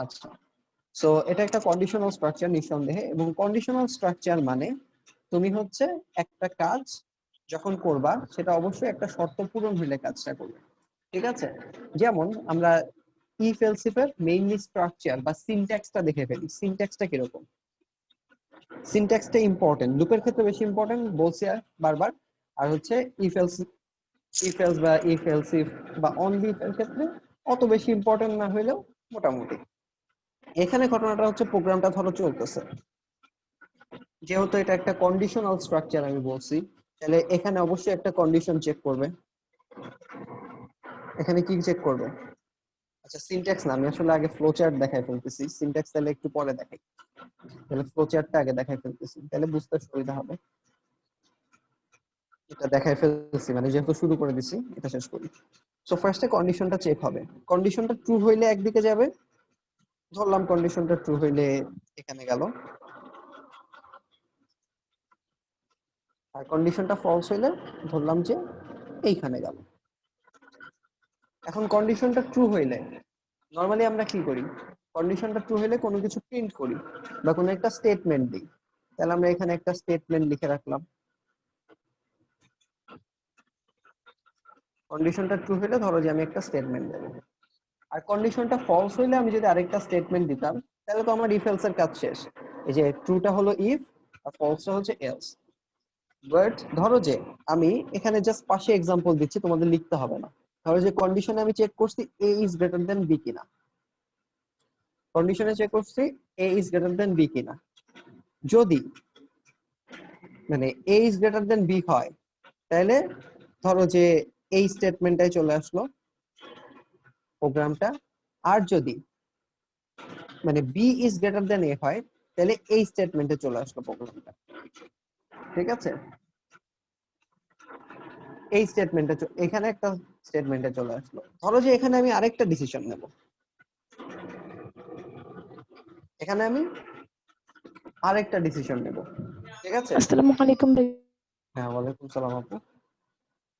আচ্ছা, সো এটা একটা কন্ডিশনাল স্ট্রাকচার নিঃসন্দেহে, এবং কন্ডিশনাল স্ট্রাকচার মানে তুমি হচ্ছে একটা কাজ যখন করবা সেটা অবশ্যই একটা শর্ত পূরণ হইলে কাজটা করবে, ঠিক আছে? যেমন আমরা ইফ এলস ইফ এর মেইনলি স্ট্রাকচার বা সিনট্যাক্সটা দেখে ফেলি। সিনট্যাক্সটা কিরকম? সিনট্যাক্সটা ইম্পর্টেন্ট, লুপের ক্ষেত্রে বেশি ইম্পর্টেন্ট বলছি আর বারবার। আর হচ্ছে ইফ এলস বা ইফ এলস ইফ বা অনলি ইফ এর ক্ষেত্রে অত বেশি ইম্পর্টেন্ট না হইলেও মোটামুটি। এখানে ঘটনাটা হচ্ছে প্রোগ্রামটা ধরো চলতেছে, যেহেতু এটা একটা কন্ডিশনাল স্ট্রাকচার আমি বলছি, তাহলে এখানে অবশ্যই একটা কন্ডিশন চেক করবে। এখানে কি চেক করবে? আচ্ছা, সিনট্যাক্স না, আমি আসলে আগে ফ্লো চার্ট দেখাই ফেলতেছি। সিনট্যাক্স তাহলে একটু পরে দেখাই, তাহলে ফ্লো চার্টটা আগে দেখাই ফেলতেছি, তাহলে বুঝতে সুবিধা হবে। এটা দেখাই ফেলতেছি মানে যেহেতু শুরু করে দিছি, এটা শেষ করি। সো ফার্স্টে কন্ডিশনটা চেক হবে। কন্ডিশনটা ট্রু হইলে একদিকে যাবে, ধরলাম কন্ডিশনটা ট্রু হইলে এখানে গেল, আর কন্ডিশনটা ফলস হইলে ধরলাম যে এইখানে গেল। এখন কন্ডিশনটা ট্রু হইলে নরমালি আমরা কি করি? কন্ডিশনটা ট্রু হইলে কোনো কিছু প্রিন্ট করি বা কোনো একটা স্টেটমেন্ট দিই। তাহলে আমরা এখানে একটা স্টেটমেন্ট লিখে রাখলাম। কন্ডিশনটা ট্রু হইলে ধরো যে আমি একটা স্টেটমেন্ট দেবো, আর কন্ডিশনটা ফলস হইলে আমি যদি আরেকটা স্টেটমেন্ট দিতাম, তাহলে তো আমার ইফ এলস এর কাজ শেষ। এই যে ট্রুটা হলো ইফ আর ফলসটা হচ্ছে এলস। বাট ধরো যে আমি এখানে জাস্ট পাশে এক্সাম্পল দিচ্ছি, তোমাদের লিখতে হবে না। ধরো যে কন্ডিশনে আমি চেক করছি এ ইজ গ্রেটার দেন বি কিনা, কন্ডিশনে চেক করছি এ ইজ গ্রেটার দেন বি কিনা। যদি মানে এ ইজ গ্রেটার দেন বি হয়, তাহলে ধরো যে এই স্টেটমেন্টটাই চলে আসলো প্রোগ্রামটা। আর যদি মানে বি ইজ গ্রেটার দেন এ হয়, তাহলে এই স্টেটমেন্টে চলে আসলো প্রোগ্রামটা, ঠিক আছে? এই স্টেটমেন্টে এখানে একটা স্টেটমেন্টে চলে আসলো। ধরো যে এখানে আমি আরেকটা ডিসিশন নেব, এখানে আমি আরেকটা ডিসিশন নেব, ঠিক আছে? আসসালামু আলাইকুম ভাই। হ্যাঁ, ওয়ালাইকুম সালাম আপু।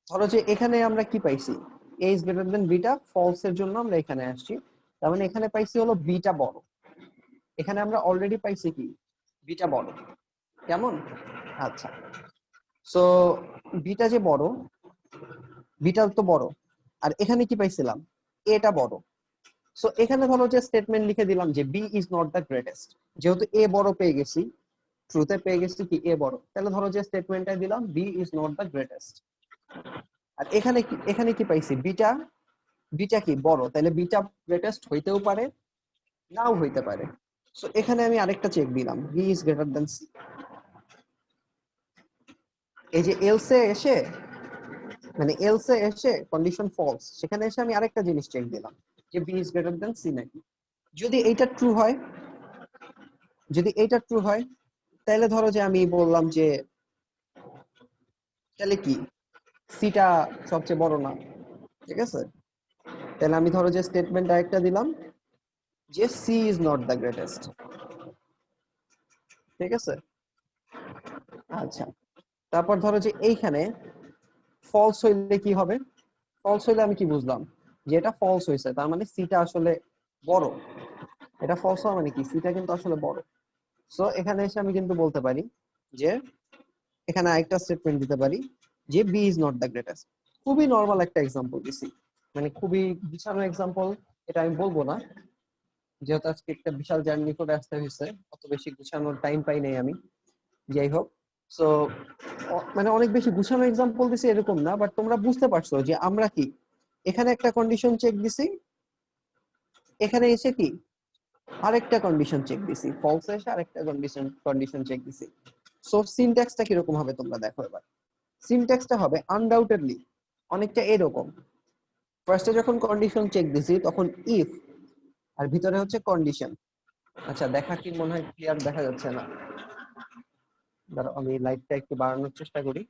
ধরো যে এখানে আমরা কি পাইছি? a ইজ গ্রেটার দেন বিটা ফলস এর জন্য আমরা এখানে আসছি, তার মানে এখানে পাইছি হলো বিটা বড়। এখানে আমরা অলরেডি পাইছি কি? বিটা বড়। কেমন? আচ্ছা, সো বিটা যে বড়, বিটা তো বড়, আর এখানে কি পাইছিলাম? এটা বড়। সো এখানে ধরো যে স্টেটমেন্ট লিখে দিলাম যে B is not the greatest. যেহেতু এ বড় পেয়ে গেছি, ট্রুতে পেয়ে গেছি কি এ বড়, তাহলে ধরো যে স্টেটমেন্টটা দিলাম B is not the greatest. আর এখানে কি পাইছি? বিটা, বিটা কি বড়, তাহলে বিটা গ্রেটেস্ট হইতেও পারে, নাও হইতে পারে। সো এখানে আমি আরেকটা চেক দিলাম, B is greater than C. এই যে এলসে এসে মানে এলসে এসে কন্ডিশন ফলস, সেখানে এসে আমি আরেকটা জিনিস চেক দিলাম যে B is greater than C নাকি। যদি এইটা ট্রু হয়, যদি এইটা ট্রু হয়, তাহলে ধরো যে আমি বললাম যে তাহলে কি সিটা সবচেয়ে বড় না, ঠিক আছে? তাহলে আমি ধরো যে স্টেটমেন্ট আরেকটা দিলাম যে C is not the greatest, ঠিক আছে? আচ্ছা, তারপর ধরো যে এইখানে ফলস হইলে কি হবে? ফলস হইলে আমি কি বুঝলাম? যে এটা ফলস হয়েছে, তার মানে সিটা আসলে বড়। এটা ফলস হওয়া মানে কি? সিটা কিন্তু আসলে বড়। সো এখানে এসে আমি কিন্তু বলতে পারি যে এখানে আরেকটা স্টেটমেন্ট দিতে পারি যে B is not the greatest. খুবই নর্মাল একটা এক্সাম্পল দিছি, মানে খুবই বিছানো এক্সাম্পল এটা আমি বলবো না, যেহেতু আজকে একটা বিশাল জার্নি করে আসতে হয়েছে, অত বেশি গুছানোর টাইম পাই নাই আমি। যাই হোক, সো মানে অনেক বেশি গুছানো এক্সাম্পল দিছি এরকম না, বাট তোমরা বুঝতে পারছো যে আমরা কি এখানে একটা কন্ডিশন চেক দিছি, এখানে এসে কি আরেকটা কন্ডিশন চেক দিছি, ফলস এসে আরেকটা কন্ডিশন চেক দিছি। সো সিনট্যাক্সটা কিরকম হবে তোমরা দেখো এবার। সিনট্যাক্সটা হবে আনডাউটেডলি অনেকটা এরকম। ফার্স্টে যখন কন্ডিশন চেক দিছি তখন ইফ, আর ভিতরে হচ্ছে কন্ডিশন। আচ্ছা, দেখা কি মনে হয় ক্লিয়ার দেখা যাচ্ছে না? দাঁড়াও আমি লাইটটা একটু বাড়ানোর চেষ্টা করি,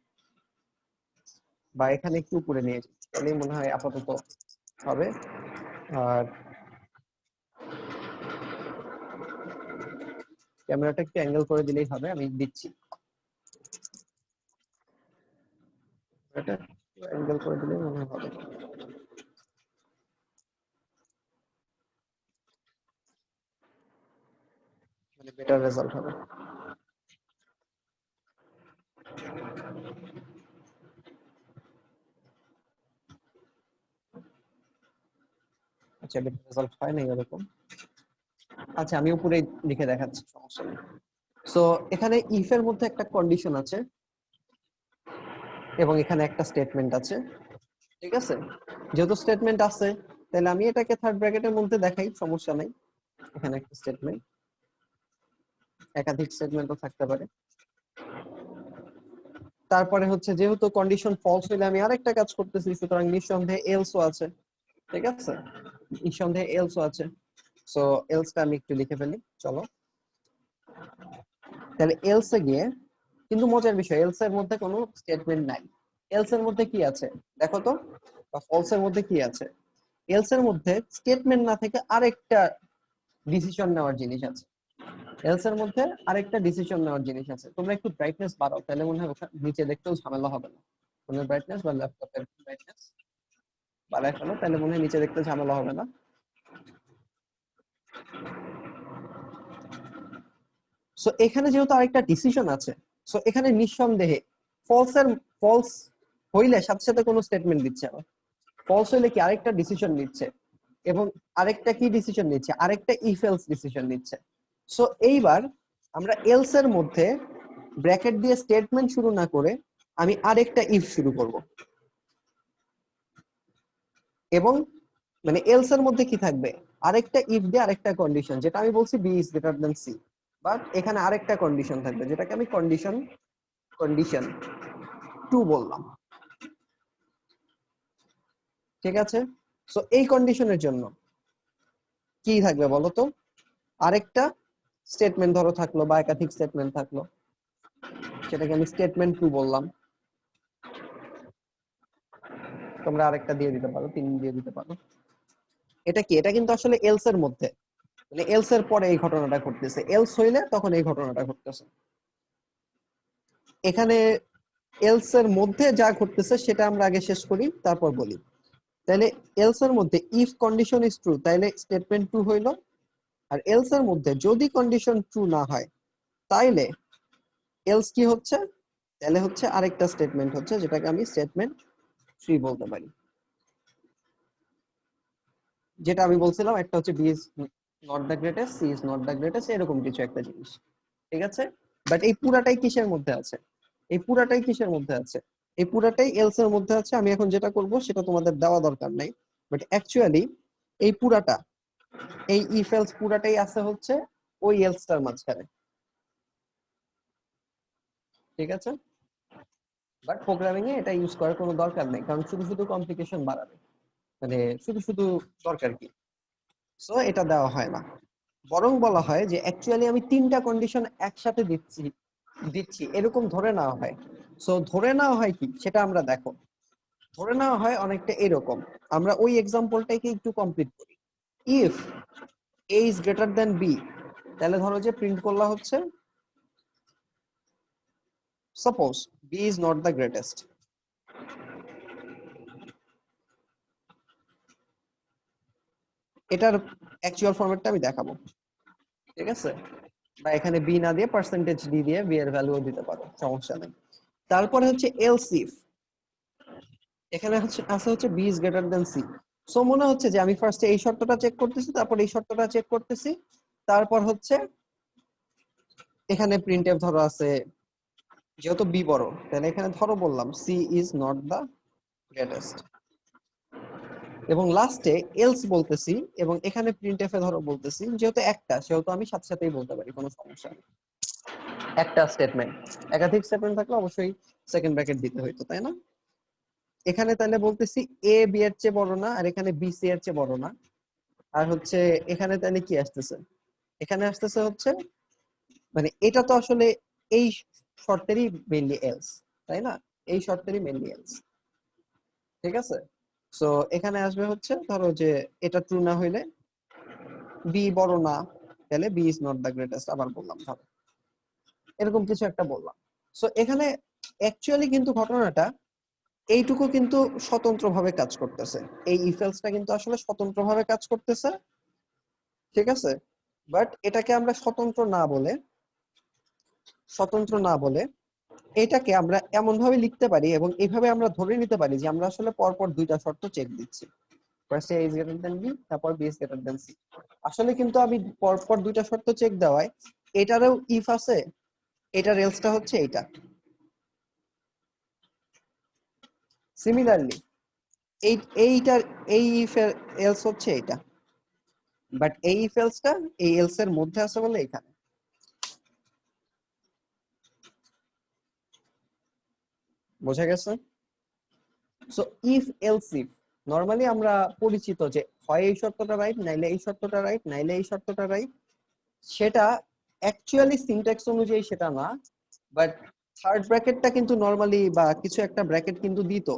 বা এখানে একটু উপরে নিয়ে যাই, তাহলেই মনে হয় আপাতত হবে। আর ক্যামেরাটা একটু অ্যাঙ্গেল করে দিলেই হবে, আমি দিচ্ছি। এটা অ্যাঙ্গেল করে দিলেই মনে হয় হবে। বেটার রেজাল্ট হবে। আচ্ছা বেটার রেজাল্ট হয় না এরকম। আচ্ছা আমি উপরে লিখে দেখাচ্ছি, সমস্যা নেই। সো এখানে ইফ এর মধ্যে একটা কন্ডিশন আছে এবং এখানে একটা স্টেটমেন্ট আছে, ঠিক আছে? যেহেতু স্টেটমেন্ট আছে তাহলে আমি এটাকে থার্ড ব্র্যাকেটের মধ্যে দেখাই, সমস্যা নাই। এখানে একটা স্টেটমেন্ট, একাধিক স্টেটমেন্টও থাকতে পারে। তারপরে হচ্ছে যেহেতু কন্ডিশন ফলস হইলে আমি আরেকটা কাজ করতেছি, সুতরাং নিঃসন্দেহে এলসও আছে, ঠিক আছে? নিঃসন্দেহে এলসও আছে। সো এলসটা আমি একটু লিখে ফেলি, চলো। তাহলে এলসে গিয়ে, কিন্তু মজার বিষয় এলস এর মধ্যে কোনো স্টেটমেন্ট নাই। এলস এর মধ্যে কি আছে দেখো তো, বা ফলস এর মধ্যে কি আছে? এলস এর মধ্যে স্টেটমেন্ট না থেকে আরেকটা ডিসিশন নেওয়ার জিনিস আছে। এলস এর মধ্যে আরেকটা ডিসিশন নেওয়ার জিনিস আছে। তোমরা একটু ব্রাইটনেস বাড়াও, তাহলে মনে হয় নিচে দেখতেও ঝামেলা হবে না। ফোনের ব্রাইটনেস বা ল্যাপটপের ব্রাইটনেস বাড়ায় ফেলো, তাহলে মনে হয় নিচে দেখতে ঝামেলা হবে না। সো এখানে যেহেতু আরেকটা ডিসিশন আছে, সো এখানে নিঃসন্দেহে ফলস হইলে সাথে সাথে কোনো স্টেটমেন্ট দিচ্ছে না। ফলস হইলে কি আরেকটা ডিসিশন নিচ্ছে, এবং আরেকটা কি ডিসিশন নিচ্ছে, আরেকটা ইফ এলস ডিসিশন নিচ্ছে। সো এইবার আমরা এলস এর মধ্যে ব্র্যাকেট দিয়ে স্টেটমেন্ট শুরু না করে আমি আরেকটা ইফ শুরু করব, এবং মানে এলস এর মধ্যে কি থাকবে, আরেকটা ইফ দিয়ে আরেকটা কন্ডিশন, যেটা আমি বলছি B is greater than C, but এখানে আরেকটা কন্ডিশন থাকবে যেটাকে আমি কন্ডিশন কন্ডিশন 2 বললাম, ঠিক আছে? সো এই কন্ডিশনের জন্য কি থাকবে বলো তো, আরেকটা স্টেটমেন্ট ধরো থাকলো বা একাধিক স্টেটমেন্ট থাকলো, সেটাকে আমি স্টেটমেন্ট 2 বললাম। তোমরা আরেকটা দিয়ে দিতে পারো, 3 দিয়ে দিতে পারো। এটা কি, এটা কিন্তু আসলে এলস এর মধ্যে, মানে এলস এর পরে এই ঘটনাটা ঘটতেছে, এলস হইলে তখন এই ঘটনাটা ঘটতেছে। এখানে এলস এর মধ্যে যা ঘটতেছে সেটা আমরা আগে শেষ করি, তারপর বলি। তাহলে এলস এর মধ্যে ইফ কন্ডিশন ইজ ট্রু, তাহলে স্টেটমেন্ট 2 হইলো। আর এলস এর মধ্যে যদি কন্ডিশন ট্রু না হয়, তাইলে এলস কি হচ্ছে, তাহলে হচ্ছে আরেকটা স্টেটমেন্ট হচ্ছে, যেটাকে আমি স্টেটমেন্ট 3 বলতে পারি। যেটা আমি বলছিলাম, একটা হচ্ছে B is not the greatest, C is not the greatest, এরকম কিছু একটা জিনিস, ঠিক আছে? বাট এই পুরাটাই কিসের মধ্যে আছে, এই পুরাটাই কিসের মধ্যে আছে, এই পুরাটাই এলস এর মধ্যে আছে। আমি এখন যেটা করব সেটা তোমাদের দেওয়া দরকার নাই, বাট অ্যাকচুয়ালি এই পুরাটা, এই ইফ এলস পুরাটাই আছে হচ্ছে ওই এলসটার মাঝখানে, ঠিক আছে? বাট প্রোগ্রামিং এ এটা ইউজ করার কোনো দরকার নেই, কারণ শুধু শুধু কমপ্লিকেশন বাড়াবে, মানে শুধু শুধু দরকার কি? সো এটা দেওয়া হয় না, বরং বলা হয় যে অ্যাকচুয়ালি আমি তিনটা কন্ডিশন একসাথে দিচ্ছি দিচ্ছি এরকম ধরে নেওয়া হয়। সো ধরে নেওয়া হয় কি সেটা আমরা দেখো, ধরে নেওয়া হয় অনেকটা এরকম। আমরা ওই এক্সাম্পলটাকে একটু কমপ্লিট করি। If A is greater than B, তাহলে ধরো যে প্রিন্ট করলা হচ্ছে suppose B is not the greatest. এটার অ্যাকচুয়াল ফরম্যাটটা আমি দেখাবো, ঠিক আছে? বা এখানে বি না দিয়ে পার্সেন্টেজ ডি দিয়ে বি এর ভ্যালুও দিতে পারো, সমস্যা নেই। তারপরে হচ্ছে এলস ইফ, এখানে হচ্ছে আছে হচ্ছে B is greater than C. So মনে হচ্ছে যে আমি ফার্স্টে এই শর্তটা চেক করতেছি, তারপর এই শর্তটা চেক করতেছি, তারপর হচ্ছে এখানে প্রিন্টএফ ধরো আছে, যেহেতু বি বড় তাহলে এখানে ধরো বললাম C is not the greatest, এবং লাস্টে এলস বলতেছি, এবং এখানে প্রিন্টএফ এ ধরো বলতেছি যেহেতু একটা, সেহেতু আমি সাথে সাথেই বলতে পারি, কোনো সমস্যা নেই। একটা স্টেটমেন্ট, একাধিক স্টেটমেন্ট থাকলে অবশ্যই সেকেন্ড ব্র্যাকেট দিতে হইতো, তাই না? এখানে তাহলে বলতেছি এ বি এর চেয়ে বড় না, আর এখানে বি সি এর চেয়ে বড় না। আর হচ্ছে এখানে তাহলে কি আসতেছে, এখানে আসতেছে হচ্ছে, মানে এটা তো আসলে এই শর্তেরই মেইনলি এলস, তাই না? এই শর্তেরই মেইনলি এলস, ঠিক আছে? সো এখানে আসবে হচ্ছে ধরো যে এটা ট্রু না হইলে, বি বড় না, তাহলে B is not the greatest আবার বললাম, ধরো এরকম কিছু একটা বললাম। সো এখানে অ্যাকচুয়ালি কিন্তু ঘটনাটা এইটুকু কিন্তু স্বতন্ত্রভাবে কাজ করতেছে, এই ইফ এলসটা কিন্তু আসলে স্বতন্ত্রভাবে কাজ করতেছে, ঠিক আছে? বাট এটাকে আমরা স্বতন্ত্র না বলে এটাকে আমরা এমন ভাবে লিখতে পারি এবং এইভাবে আমরা ধরে নিতে পারি যে আমরা আসলে পরপর দুইটা শর্ত চেক দিচ্ছি। First A is greater than B, তারপর B is greater than C. আসলে কিন্তু আমি পরপর দুইটা শর্ত চেক দেওয়ায় এটারও ইফ আছে, এটার এলসটা হচ্ছে এইটা। সিমিলারলি এইটার এই ইফ এর এলস হচ্ছে এইটা, বাট এই ইফ এলসটা এই এলস এর মধ্যে আছে বলে এখানে। বোঝা গেছে? So if else if normally আমরা পরিচিত যে হয় এই শর্তটা রাইট, নাইলে এই শর্তটা রাইট, নাইলে এই শর্তটা রাইট। সেটা অ্যাকচুয়ালি সিনট্যাক্স অনুযায়ী সেটা না, বাট থার্ড ব্র্যাকেটটা কিন্তু নরমালি বা কিছু একটা ব্র্যাকেট কিন্তু দিত।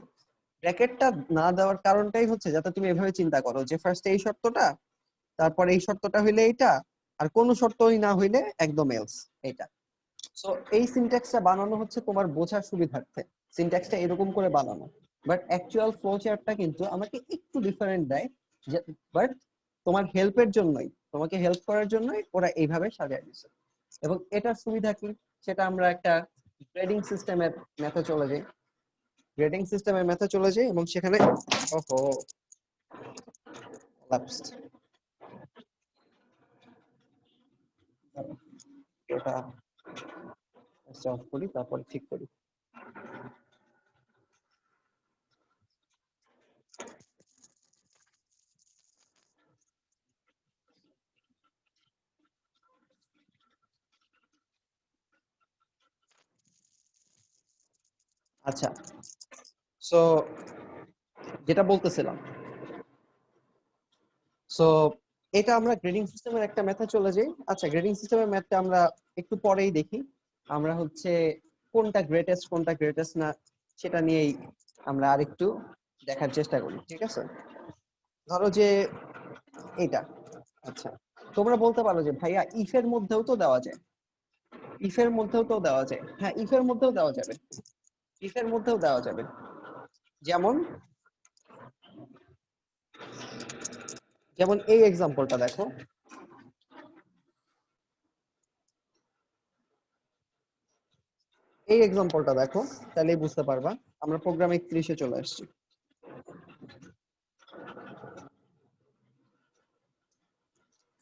ব্র্যাকেটটা না দেওয়ার কারণটাই হচ্ছে যাতে তুমি এভাবে চিন্তা করো যে ফার্স্ট এই শর্তটা, তারপর এই শর্তটা হইলে এইটা, আর কোনো শর্তই না হইলে একদম এলস এটা। সো এই সিনট্যাক্সটা বানানো হচ্ছে তোমার বোঝার সুবিধার্থে, সিনট্যাক্সটা এরকম করে বানানো। বাট অ্যাকচুয়াল ফ্লো চার্টটা কিন্তু আমাকে একটু ডিফারেন্ট দেয়, বাট তোমার হেল্পের জন্যই, তোমাকে হেল্প করার জন্যই ওরা এইভাবে সাজায় দিচ্ছে। এবং এটার সুবিধা কি সেটা আমরা একটা গ্রেডিং সিস্টেমের মেথড চলে যাই। গ্রেডিং সিস্টেমের মেথড চলে যাই এবং সেখানে ওহো collapsed। এটা অফ করি তারপর ঠিক করি। আচ্ছা, সো যেটা বলতেছিলাম, সো এটা আমরা গ্রেডিং সিস্টেমের একটা মেথড চলে যাই। আচ্ছা, গ্রেডিং সিস্টেমের ম্যাথটা আমরা একটু পরেই দেখি। আমরা হচ্ছে কোনটা গ্রেটেস্ট না সেটা নিয়েই আমরা আরেকটু দেখার চেষ্টা করি, ঠিক আছে? ধরো যে এটা, আচ্ছা তোমরা বলতে পারো যে ভাইয়া ইফের মধ্যেও তো দেওয়া যায়, ইফের মধ্যেও তো দেওয়া যায়। হ্যাঁ, ইফের মধ্যেও দেওয়া যাবে, ইফের মধ্যেও দেওয়া যাবে। যেমন যেমন এই এক্সাম্পলটা দেখো, এই এক্সাম্পলটা দেখো, তাহলেই বুঝতে পারবা। আমরা প্রোগ্রাম 31-এ চলে আসছি।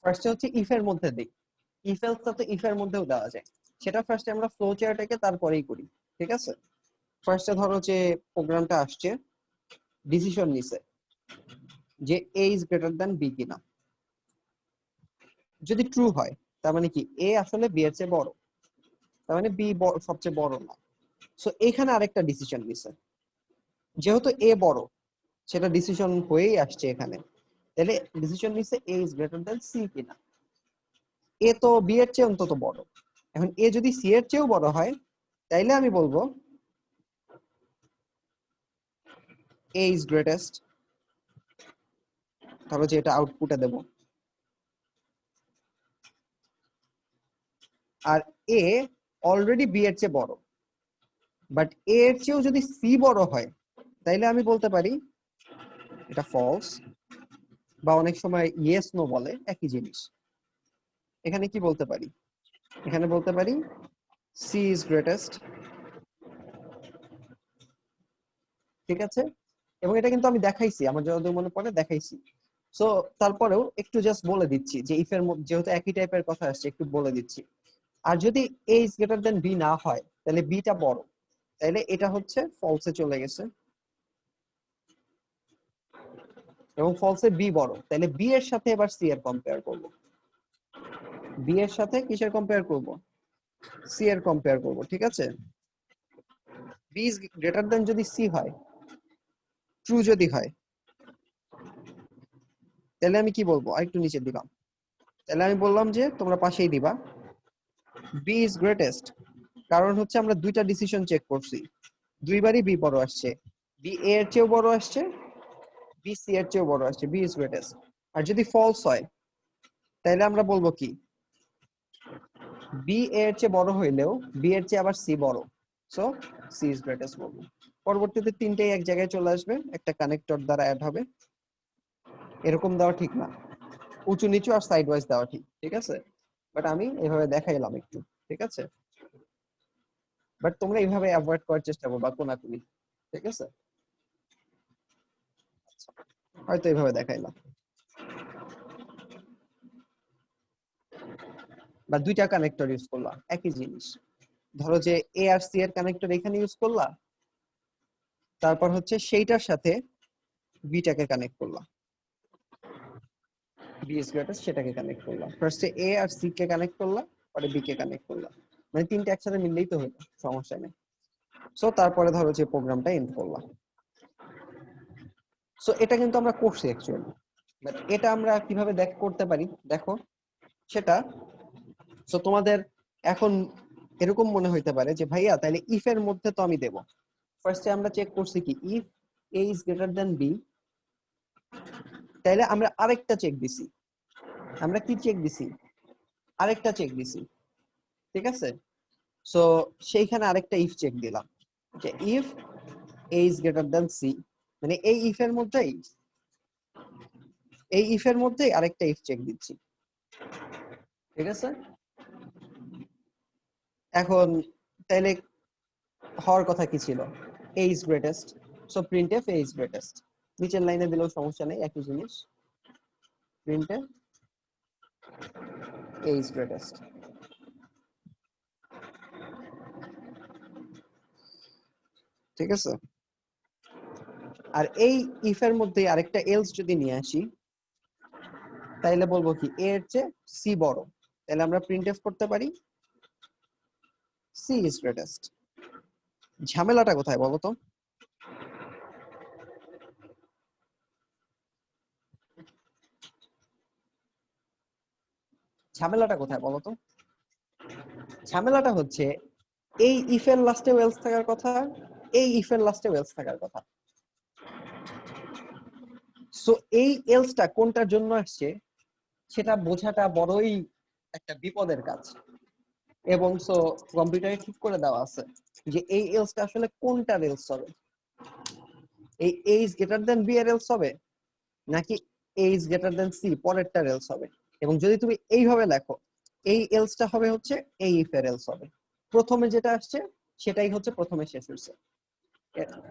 ফার্স্টে হচ্ছে ইফ এর মধ্যে দিই, ইফ এলসটা তো ইফ এর মধ্যেও দেওয়া যায়। সেটা ফার্স্টে আমরা ফ্লো চার্টে তারপরেই করি, ঠিক আছে? ফার্স্টে ধরো যে প্রোগ্রামটা আসছে, ডিসিশন নিছে যে এ ইজ গ্রেটার দ্যান বি কিনা। যদি ট্রু হয় তার মানে কি এ আসলে বি এর চেয়ে বড়, তার মানে বি সবচেয়ে বড় না। সো এখানে আরেকটা ডিসিশন নিছে, যেহেতু এ বড় সেটা ডিসিশন হয়েই আসছে এখানে, তাহলে ডিসিশন নিছে এ ইজ গ্রেটার দ্যান সি কিনা। এ তো বি এর চেয়ে অন্তত বড়। এখন এ যদি সি এর চেয়েও বড় হয় তাইলে আমি বলবো এ ইজ গ্রেটেস্ট। ধরো যে এটা আউটপুটে দেব, আর এ অলরেডি বি এর চেয়ে বড়, বাট এ এর চেয়েও যদি সি বড় হয় তাইলে আমি বলতে পারি এটা ফলস, বা অনেক সময় ইয়েস নো বলে একই জিনিস। এখানে কি বলতে পারি? এখানে বলতে পারি সি ইজ গ্রেটেস্ট, ঠিক আছে? এবং এটা কিন্তু আমি দেখাইছি, আমার যতদূর মনে পড়ে দেখাইছি। সো তারপরেও একটু জাস্ট বলে দিচ্ছি যে ইফ এর মধ্যে যেহেতু একই টাইপের কথা আসছে একটু বলে দিচ্ছি। আর যদি এ ইজ গ্রেটার দেন বি না হয় তাহলে বিটা বড়, তাহলে এটা হচ্ছে ফলসে চলে গেছে। এবং ফলসে বি বড়, তাহলে বি এর সাথে এবার সি এর কম্পেয়ার করব। বি এর সাথে কিসের কম্পেয়ার করব? সি এর কম্পেয়ার করব, ঠিক আছে? বি ইজ গ্রেটার দেন যদি সি হয়, ট্রু যদি হয়, তাহলে আমি কি বলবো? আরেকটু নিচে দিলাম, তাহলে আমি বললাম যে তোমরা পাশেই দিবা বি ইজ গ্রেটেস্ট। কারণ হচ্ছে আমরা দুইটা ডিসিশন চেক করছি, দুইবারই বি বড় আসছে, বি এ এর চেয়েও বড় আসছে, বি সি এর চেয়েও বড় আসছে, বি ইজ গ্রেটেস্ট। আর যদি ফলস হয় তাহলে আমরা বলবো কি বি এর চেয়ে বড় হইলেও বি এর চেয়ে আবার সি বড়, সো সি ইজ গ্রেটেস্ট বলবো। পরবর্তীতে তিনটেই এক জায়গায় চলে আসবে, একটা কানেক্টর দ্বারা অ্যাড হবে। এরকম দেওয়া ঠিক না, উঁচু নিচু আর সাইড ওয়াইজ দেওয়া ঠিক আছে, বাট আমি এভাবে দেখাইলাম একটু, ঠিক আছে, বাট তোমরা এইভাবে অ্যাভয়েড করার চেষ্টা করবা কোনাকুনি, ঠিক আছে, হয়তো এইভাবে দেখাইলাম, বা দুইটা কানেক্টর ইউজ করলাম একই জিনিস, ধরো যে এ আর সি এর কানেক্টর এখানে ইউজ করলা, তারপর হচ্ছে সেইটার সাথে বিটাকে কানেক্ট করলাম, বি ইজ গ্রেটেস্ট সেটাকে কানেক্ট করলাম, ফার্স্টে এ আর সি কে কানেক্ট করলাম, পরে বি কে কানেক্ট করলাম, মানে তিনটা একসাথে মিললেই তো হলো, সমস্যা নেই। সো তারপরে ধরো যে প্রোগ্রামটা এন্ড করলাম। সো এটা কিন্তু আমরা করছি অ্যাকচুয়ালি, বাট এটা আমরা কিভাবে করতে পারি দেখো সেটা। সো তোমাদের এখন এরকম মনে হইতে পারে যে ভাইয়া তাহলে ইফ এর মধ্যে তো আমি দেব, ফার্স্টে আমরা চেক করছি কি if A is greater than B, তাহলে আমরা আরেকটা চেক দিছি, আমরা কি চেক দিছি, আরেকটা চেক দিছি, ঠিক আছে। সো সেইখানে আরেকটা ইফ চেক দিলাম যে if A is greater than C, মানে এই ইফ এর মধ্যেই, এই ইফ এর মধ্যেই আরেকটা ইফ চেক দিচ্ছি, ঠিক আছে। এখন তাহলে হওয়ার কথা কি ছিল, A is greatest, so printf A is greatest, নিচের লাইনে দিলেও সমস্যা নেই, একই জিনিস, প্রিন্টএফ এ ইজ গ্রেটেস্ট, ঠিক আছে। আর এই ইফ এর মধ্যে আরেকটা এলস যদি নিয়ে আসি, তাইলে বলবো কি এ এর চেয়ে সি বড়, তাহলে আমরা প্রিন্টএফ করতে পারি সি ইজ গ্রেটেস্ট। ঝামেলাটা কোথায় বলো তো, ঝামেলাটা কোথায় বলো তো, ঝামেলাটা হচ্ছে এই ইফ এর লাস্টে ওয়েলস থাকার কথা, এই ইফ এর লাস্টে ওয়েলস থাকার কথা। সো এই এলসটা কোনটার জন্য আসছে সেটা বোঝাটা বড়ই একটা বিপদের কাজ, এবং সো কম্পিউটারে ঠিক করে দেওয়া আছে যে এই এলসটা আসলে কোনটার এলস হবে, এই A is greater than B এর এলস হবে নাকি A is greater than C পরেরটার এলস হবে। এবং যদি তুমি এইভাবে লেখো এই এলসটা হবে হচ্ছে এই ইফ এর এলস হবে, প্রথমে যেটা আসছে সেটাই হচ্ছে প্রথমে শেষ হয়েছে,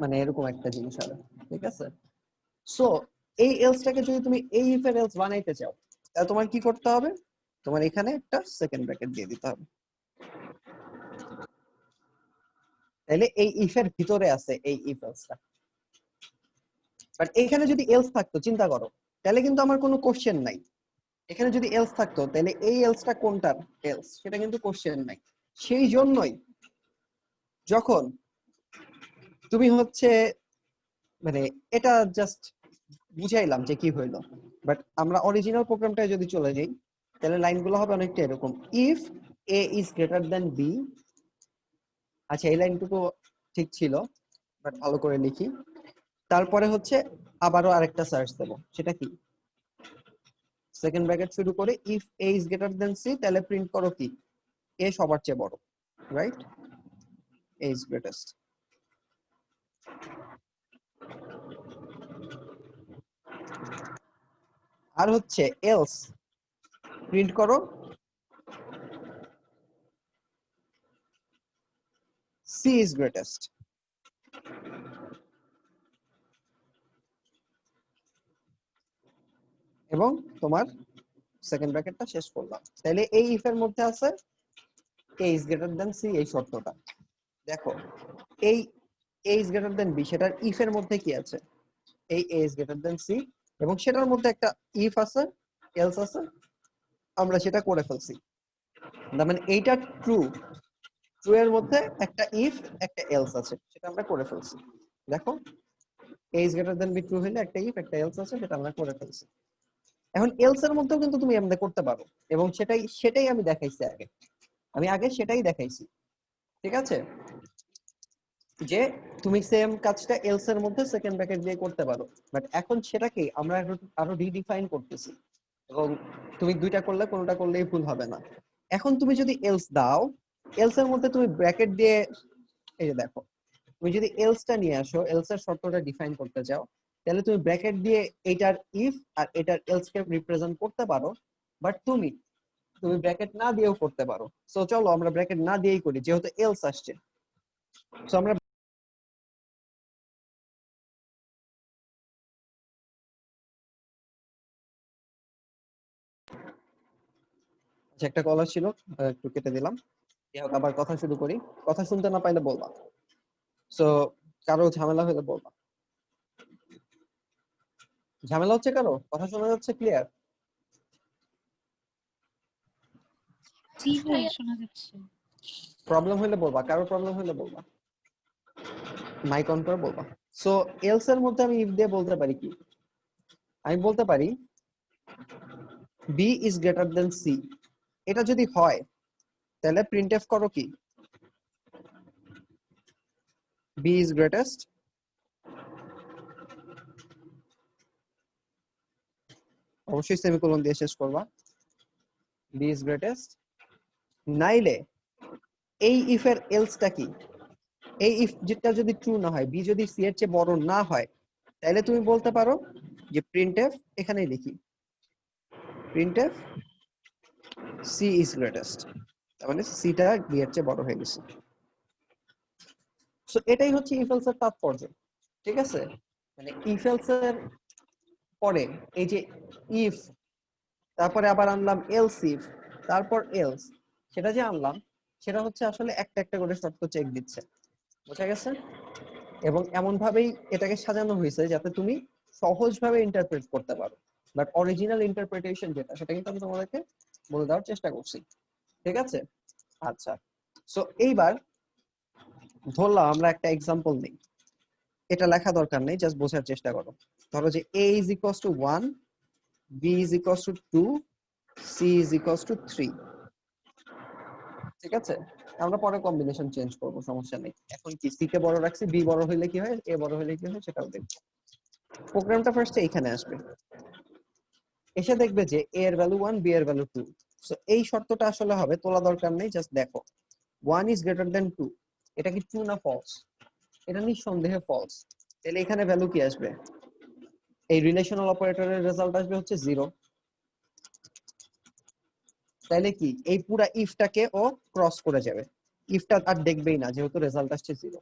মানে এরকম একটা জিনিস হবে, ঠিক আছে। সো এই এলসটাকে যদি তুমি এই ইফ এর এলস বানাইতে চাও, তাহলে তোমার কি করতে হবে, তোমার এখানে একটা সেকেন্ড ব্র্যাকেট দিয়ে দিতে হবে, তাহলে এই ইফ এর ভিতরে আছে এই ইফ এলসটা। বাট এখানে যদি এলস থাকতো চিন্তা করো, তাহলে কিন্তু আমার কোনো কোশ্চেন নাই, এখানে যদি এলস থাকতো তাহলে এই এলসটা কোনটার এলস সেটা কিন্তু কোশ্চেন নাই। সেই জন্যই যখন তুমি হচ্ছে মানে এটা জাস্ট বুঝাইলাম যে কি হইলো, বাট আমরা অরিজিনাল প্রোগ্রামটায় যদি চলে যাই তাহলে লাইনগুলো হবে অনেকটা এরকম, if A is greater than B, আচ্ছা এই লাইনটুকু ঠিক ছিল, বাট ভালো করে লিখি, তারপরে হচ্ছে আবারও আরেকটা সার্চ দেবো, সেটা কি সেকেন্ড ব্র্যাকেট শুরু করে if A is greater than C, তাহলে প্রিন্ট করো কি এ সবার চেয়ে বড়, রাইট, এ ইজ গ্রেটেস্ট। আর হচ্ছে এলস প্রিন্ট করো সি ইজ গ্রেটেস্ট, এবং তোমার সেকেন্ড ব্র্যাকেটটা শেষ করলাম, তাহলে এই ইফ এর মধ্যে আছে এ ইজ গ্রেটার দ্যান সি এই শর্তটা। দেখো এই A is greater than B সেটার ইফ এর মধ্যে কি আছে, এই A is greater than C, এবং সেটার মধ্যে একটা ইফ আছে এলস আছে, আমরা সেটা করে ফেলছি, তার মানে এইটা ট্রু, ট্রু এর মধ্যে একটা ইফ একটা এলস আছে, সেটা আমরা করে ফেলছি। দেখো A is greater than B true হলে একটা ইফ একটা এলস আছে, সেটা আমরা করে ফেলছি। এখন এলস এর মধ্যেও কিন্তু তুমি এমনি করতে পারো, এবং সেটাই সেটাই আমি দেখাইছি আগে, আমি আগে সেটাই দেখাইছি, ঠিক আছে, যে তুমি সেম কাজটা এলস এর মধ্যে সেকেন্ড ব্র্যাকেট দিয়ে করতে পারো, বাট এখন সেটাকে আমরা আরো রিডিফাইন করতেছি, এবং তুমি দুইটা করলে কোনোটা করলেই ভুল হবে না। এখন তুমি যদি এলস দাও, এলস এর মধ্যে তুমি ব্র্যাকেট দিয়ে, এই যে দেখো তুমি যদি এলসটা নিয়ে আসো, এলস এর শর্তটা ডিফাইন করতে চাও, তাহলে তুমি ব্র্যাকেট দিয়ে এটার ইফ আর এটার এলস কে রিপ্রেজেন্ট করতে পারো, বাট তুমি ব্র্যাকেট না দিয়েও করতে পারো। সো চলো আমরা ব্র্যাকেট না দিয়েই করি, যেহেতু এলস আসছে। সো আমরা একটা কল ছিল, একটু কেটে দিলাম। যাই হোক, আবার কথা শুরু করি। কথা শুনতে না পাইলে বলবা। সো কারো ঝামেলা হলে বলবা। ঝামেলা হচ্ছে কারো? কথা শোনা যাচ্ছে ক্লিয়ার? জি ভাইয়া শোনা যাচ্ছে। প্রবলেম হলে বলবা, কারো প্রবলেম হলে বলবা, মাইক অন করে বলবা। সো এলস এর মধ্যে আমি ইফ দিয়ে বলতে পারি কি? আমি বলতে পারি B is greater than C. এটা যদি হয় তাহলে প্রিন্টএফ করো কি? বি ইজ গ্রেটেস্ট, অবশ্যই সেমিকোলন দিয়ে শেষ করবা। B is greatest. নাইলে এই ইফ এর এলসটা কি? এই ইফ যেটা যদি ট্রু না হয়, বি যদি সি এর চেয়ে বড় না হয়, তাহলে তুমি বলতে পারো যে প্রিন্টএফ, এখানেই লিখি প্রিন্টএফ সি ইজ গ্রেটেস্ট। তার মানে সিটা বি এর চেয়ে বড় হয়ে গেছে। সো এটাই হচ্ছে ইফ এলস এর তাৎপর্য। ঠিক আছে? মানে ইফ এলস এর পরে এই যে ইফ, তারপরে আবার আনলাম এলস ইফ, তারপর এলস, সেটা যে আনলাম সেটা হচ্ছে আসলে একটা একটা করে শর্ত চেক দিচ্ছে। বোঝা গেছে? এবং এমন ভাবেই এটাকে সাজানো হয়েছে যাতে তুমি সহজভাবে ইন্টারপ্রেট করতে পারো। বাট অরিজিনাল ইন্টারপ্রিটেশন যেটা, সেটা কিন্তু আমি তোমাদেরকে বলে দেওয়ার চেষ্টা করছি। ঠিক আছে? আচ্ছা, সো এইবার ধরলাম আমরা একটা এক্সাম্পল নিই। এটা লেখা দরকার নেই, জাস্ট বোঝার চেষ্টা করো। ধরো যে a is equals to 1, b is equals to 2, c is equals to 3। ঠিক আছে? আমরা পরে কম্বিনেশন চেঞ্জ করব, সমস্যা নেই। এখন কি c কে বড় রাখছি, b বড় হইলে কি হয়, a বড় হইলে কি হয় সেটাও দেখব। প্রোগ্রামটা ফার্স্টে এখানে আসবে, এসে দেখবে যে a এর ভ্যালু 1, b এর ভ্যালু 2। সো এই শর্তটা আসলে হবে, তোলা দরকার নেই, জাস্ট দেখো 1 is greater than 2, এটা কি ট্রু না ফলস? এটা নিঃসন্দেহে ফলস। তাহলে এখানে ভ্যালু কি আসবে? এই রিলেশনাল অপারেটরের রেজাল্ট আসবে হচ্ছে 0। তাইলে কি এই পুরা ইফটাকে ও ক্রস করে যাবে, ইফটা আর দেখবেই না, যেহেতু রেজাল্ট আসছে 0।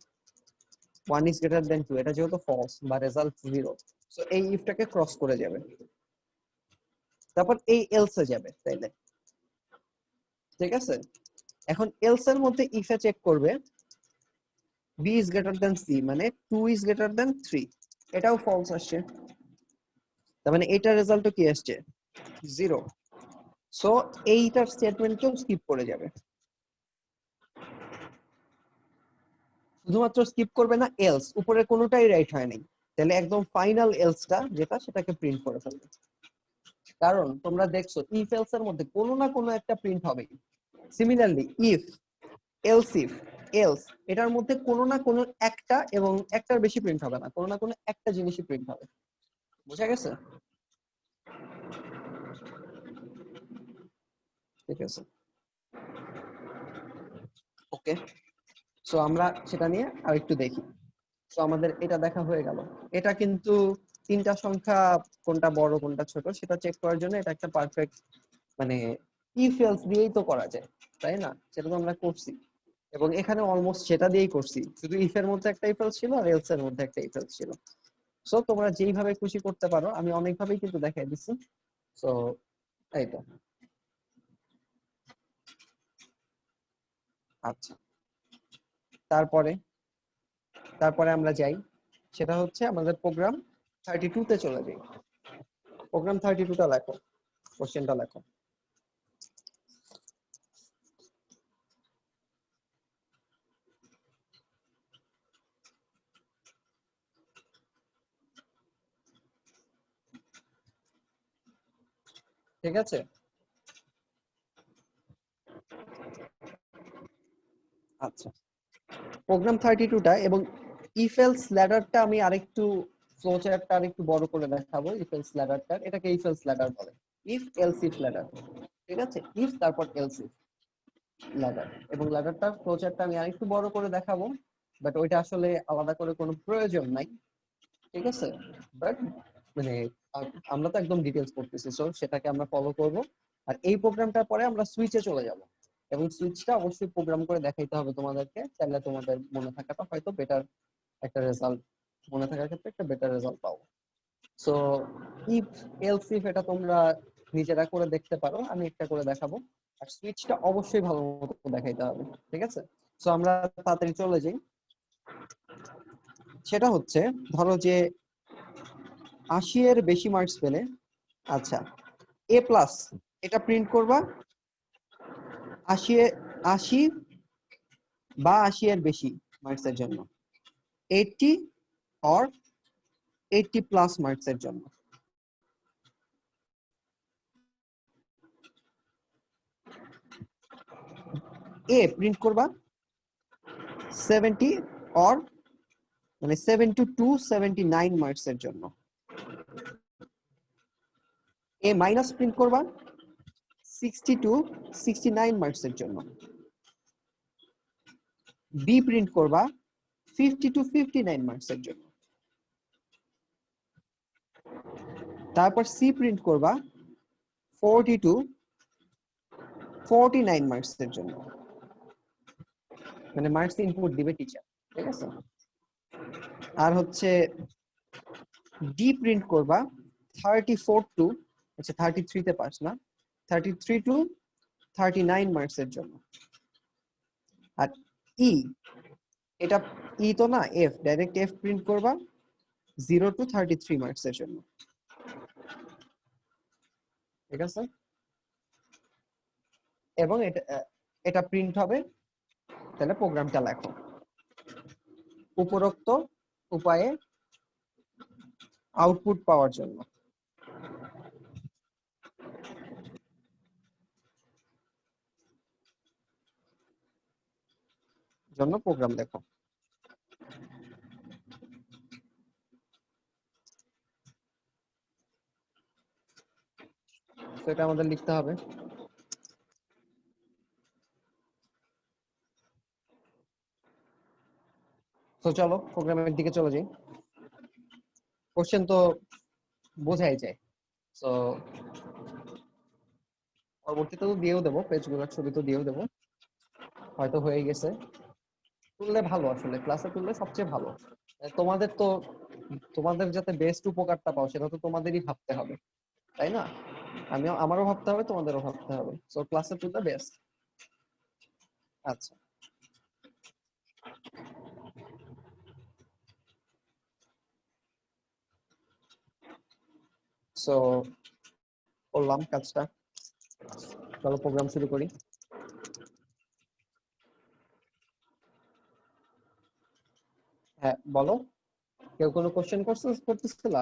1 is greater than 2, এটা যেহেতু ফলস বা রেজাল্ট 0, সো এই ইফটাকে ক্রস করে যাবে। তারপর এই এলসে যাবে। তাইলে ঠিক আছে, এখন এলস এর মধ্যে ইফ এ চেক করবে b is greater than c, মানে 2 is greater than 3, এটাও ফলস আসছে। তার মানে এটার রেজাল্টও কি আসছে? 0। সো এইটার স্টেটমেন্টকেও স্কিপ করে যাবে। শুধুমাত্র স্কিপ করবে না, এলস, উপরে কোনোটাই রাইট হয় নাই, তাহলে একদম ফাইনাল এলসটা যেটা, সেটাকে প্রিন্ট করে ফেলবে। কারণ তোমরা দেখছো ইফ এলস এর মধ্যে কোনো না কোনো একটা প্রিন্ট হবে। Similarly if, else if, else, এটার মধ্যে কোনো না কোনো একটা এবং একটার বেশি প্রিন্ট হবে না, কোনো না কোনো একটা জিনিসই প্রিন্ট হবে। বুঝা গেছে? ঠিক আছে, ওকে। সো আমরা সেটা নিয়ে আরেকটু দেখি। সো আমাদের এটা দেখা হয়ে গেল। এটা কিন্তু তিনটা সংখ্যা কোনটা বড় কোনটা ছোট সেটা চেক করার জন্য এটা একটা পারফেক্ট, মানে ইফ এলস দিয়েই তো করা যায়, তাই না? সেটা তো আমরা করছি, এবং এখানে অলমোস্ট সেটা দিয়েই করছি, শুধু ইফ এর মধ্যে একটা ইফ এলস ছিল আর এলস এর মধ্যে একটা ইফ এলস ছিল। সো তোমরা যেইভাবে খুশি করতে পারো, আমি অনেকভাবেই কিন্তু দেখাই দিচ্ছি। সো এই তো। আচ্ছা, তারপরে তারপরে আমরা যাই, সেটা হচ্ছে আমাদের প্রোগ্রাম 32 তে চলে যাই। প্রোগ্রাম 32টা লেখো, কোশ্চেনটা লেখো। ঠিক আছে? আচ্ছা, প্রোগ্রাম 32টা এবং ইফ এলস ল্যাডারটা আমি আরেকটু ফ্লো চার্টটা আরেকটু বড় করে দেখাবো। ইফ এলস ল্যাডারটা, এটাকে ইফ এলস ল্যাডার বলে, ইফ এলস ইফ ল্যাডার। ঠিক আছে, ইফ তারপর এলস ইফ ল্যাডার, এবং ল্যাডারটার ফ্লো চার্টটা আমি আরেকটু বড় করে দেখাবো, বাট ওইটা আসলে আলাদা করে কোনো প্রয়োজন নাই। ঠিক আছে, বাট মানে আমরা তো একদম ডিটেইলস করতেছি, সো সেটাকে আমরা ফলো করব। আর এই প্রোগ্রামটার পরে আমরা সুইচে চলে যাব, এবং সুইচটা অবশ্যই প্রোগ্রাম করে দেখাইতে হবে তোমাদেরকে, তাহলে তোমাদের মনে থাকাটা হয়তো বেটার একটা রেজাল্ট, মনে থাকার ক্ষেত্রে একটা বেটার রেজাল্ট পাবো। সো ইফ এলস ইফ এটা তোমরা নিজেরা করে দেখতে পারো, আমি একটা করে দেখাবো। আর সুইচটা অবশ্যই ভালো মতো দেখাইতে হবে, ঠিক আছে? সো আমরা তাড়াতাড়ি চলে যাই। সেটা হচ্ছে, ধরো যে 80 এর বেশি মার্কস পেলে, আচ্ছা এ প্লাস এটা প্রিন্ট করবা 80 80 বা 80 এর বেশি মার্কসের জন্য, 80 অর 80 প্লাস মার্কসের জন্য। এ প্রিন্ট করবা 70 অর মানে 72 টু 79 মার্কসের জন্য। এ মাইনাস প্রিন্ট করবা 60 টু 69 মার্কসের জন্য। বি প্রিন্ট করবা 50 টু 59 মার্কসের জন্য। তারপর সি প্রিন্ট করবা 40 টু 49 মার্কসের জন্য, মানে মার্কস ইনপুট দিবে টিচার, ঠিক আছে? আর হচ্ছে ডি প্রিন্ট করবা 34 টু, আচ্ছা 33 তে পাস না, 33 টু 39 মার্কসের জন্য। আর ই, এটা ই তো না, এফ, ডাইরেক্ট এফ প্রিন্ট করবা 0 টু 33 মার্কসের জন্য, ঠিক আছে? এবং এটা এটা প্রিন্ট হবে, তাহলে প্রোগ্রামটা লেখো। উপরোক্ত উপায়ে আউটপুট পাওয়ার জন্য প্রোগ্রাম লেখো। তো এটা আমাদের লিখতে হবে। তো চলো প্রোগ্রামের দিকে চলে যাই। কোশ্চেন তো বোঝাই যায়, তো পরবর্তীতে তো দিয়েও দেবো, পেজগুলোর ছবি তো দিয়েও দেবো, হয়তো হয়ে গেছে। তুললে ভালো, আসলে ক্লাসে তুললে সবচেয়ে ভালো। তোমাদের তো, তোমাদের যাতে বেস্ট উপকারটা পাও সেটা তো তোমাদেরই ভাবতে হবে, তাই না? আমারও ভাবতে হবে, তোমাদেরও ভাবতে হবে, সো ক্লাসে তুললে বেস্ট। আচ্ছা, সো করলাম কাজটা, চলো প্রোগ্রাম শুরু করি। হ্যাঁ বলো, কেউ কোনো কোশ্চেন করতেছিল?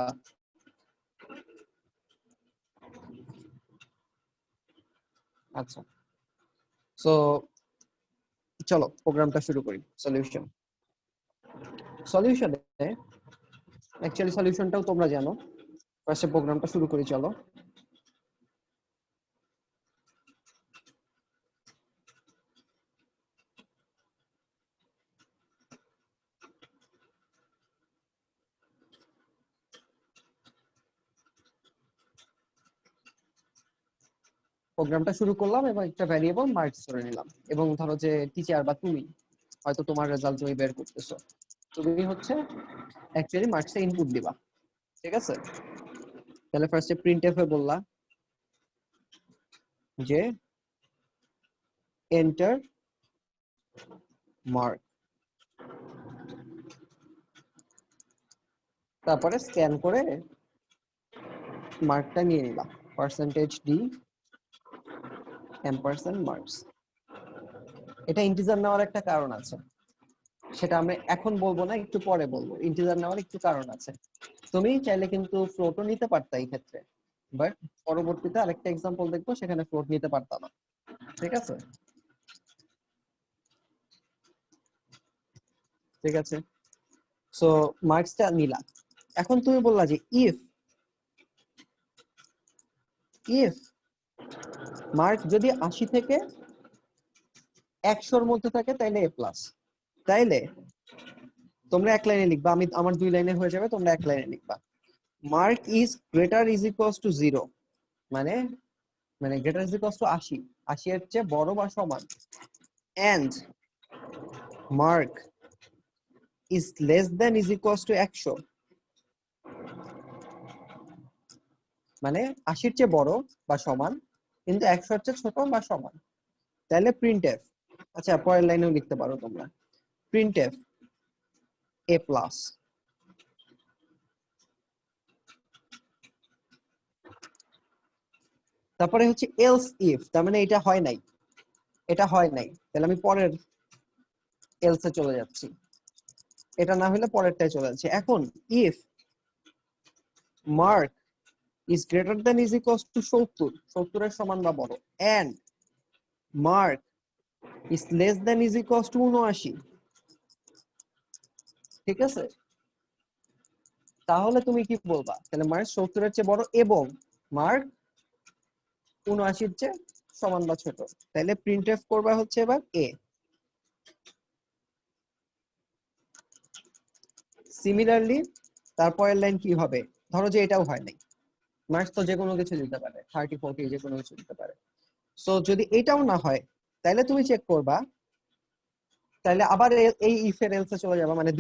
আচ্ছা, সো চলো প্রোগ্রামটা শুরু করি। সলিউশনে অ্যাকচুয়ালি সলিউশনটাও তোমরা জানো, ফার্স্টে প্রোগ্রামটা শুরু করি চলো। প্রোগ্রামটা শুরু করলাম এবং একটা ভ্যারিয়েবল মার্কস ধরে নিলাম, এবং ধরো যে টিচার বা তুমি হয়তো তোমার রেজাল্ট তুমি বের করতেছো, তুমি হচ্ছে অ্যাকচুয়ালি মার্কসে ইনপুট দিবা, ঠিক আছে? তাহলে ফার্স্টে প্রিন্টএফ এ বললা যে এন্টার মার্ক, তারপরে স্ক্যান করে মার্কটা নিয়ে নিলাম, পার্সেন্টেজ ডি এম্পারসেন্ট মার্কস। এটা ইন্টিজার নেওয়ার একটা কারণ আছে, সেটা আমরা এখন বলবো না, একটু পরে বলবো। ইন্টিজার নেওয়ার একটু কারণ আছে, তুমি চাইলে কিন্তু ফ্লোটও নিতে পারতা এই ক্ষেত্রে, বাট পরবর্তীতে আরেকটা এক্সাম্পল দেখবো সেখানে ফ্লোট নিতে পারতা না, ঠিক আছে? ঠিক আছে, সো মার্কসটা নিলাম। এখন তুমি বললা যে ইফ ইফ মার্ক যদি 80 থেকে 100-র মধ্যে থাকে তাইলে এ প্লাস, তাইলে তোমরা এক লাইনে লিখবা, আমি আমার 2 লাইনে হয়ে যাবে, তোমরা এক লাইনে লিখবা। Mark is greater is equals two 0, মানে মানে গ্রেটার ইজ ইকুয়ালস টু 80, 80 এর চেয়ে বড় বা সমান। And mark is less than is equals to 100, মানে 80 এর চেয়ে বড় বা সমান কিন্তু 100 এর চেয়ে ছোট বা সমান। তাহলে প্রিন্টএফ, আচ্ছা পরের লাইনেও লিখতে পারো তোমরা, প্রিন্টএফ a প্লাস। তারপরে হচ্ছে এলস ইফ, তার মানে এটা হয় নাই, এটা হয় নাই, তাহলে আমি পরের এলসে চলে যাচ্ছি, এটা না হলে পরেরটায় চলে যাচ্ছি। এখন if mark is greater than is equals to 70, 70 এর সমান বা বড়, and mark is less than is equals to 79, ঠিক আছে? তাহলে তুমি কি বলবা? তাহলে মার্ক 70 এর চেয়ে বড় এবং মার্ক 79 এর চেয়ে সমান বা ছোট, তাহলে প্রিন্টএফ করবা হচ্ছে এবার এ। সিমিলারলি তারপরের লাইন কি হবে? ধরো যে এটাও হয় নাই, মার্কস তো যে কোনো কিছু দিতে পারে, 30 40 যে কোনো কিছু দিতে পারে। সো যদি এটাও না হয় তাহলে তুমি চেক করবা, তাহলে আবার এই ইফ এর এলসে চলে যাবা, মানে